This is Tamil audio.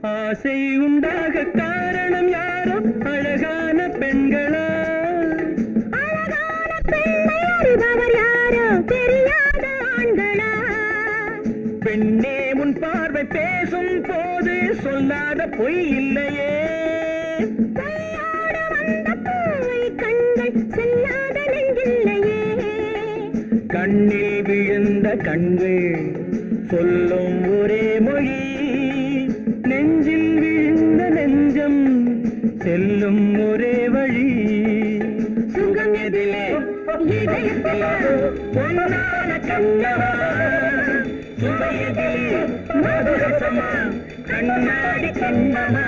ஆசை உண்டாக காரணம் யாரோ அழகான பெண்களா? அழகான பெண்ணை அறிபவர் யாரோ தெரியாத ஆண்களா? பெண்ணே உன் பார்வை பேசும் போது சொல்லாத பொய் இல்லையே. பொய்யோடு வந்த பூவை கண்கள் செல்லாத நெஞ்சில்லையே. கண்ணில் விழுந்த கண்கள் சொல்லும் ஒரே மொழி, நெஞ்சில் விழுந்த நெஞ்சம் செல்லும் ஒரே வழி. சுகம் எதிலே இதயத்திலே பொன்னான கண்ணவா, சுவையதிலே மதுரசமா கண்ணாடி கண்ணமா.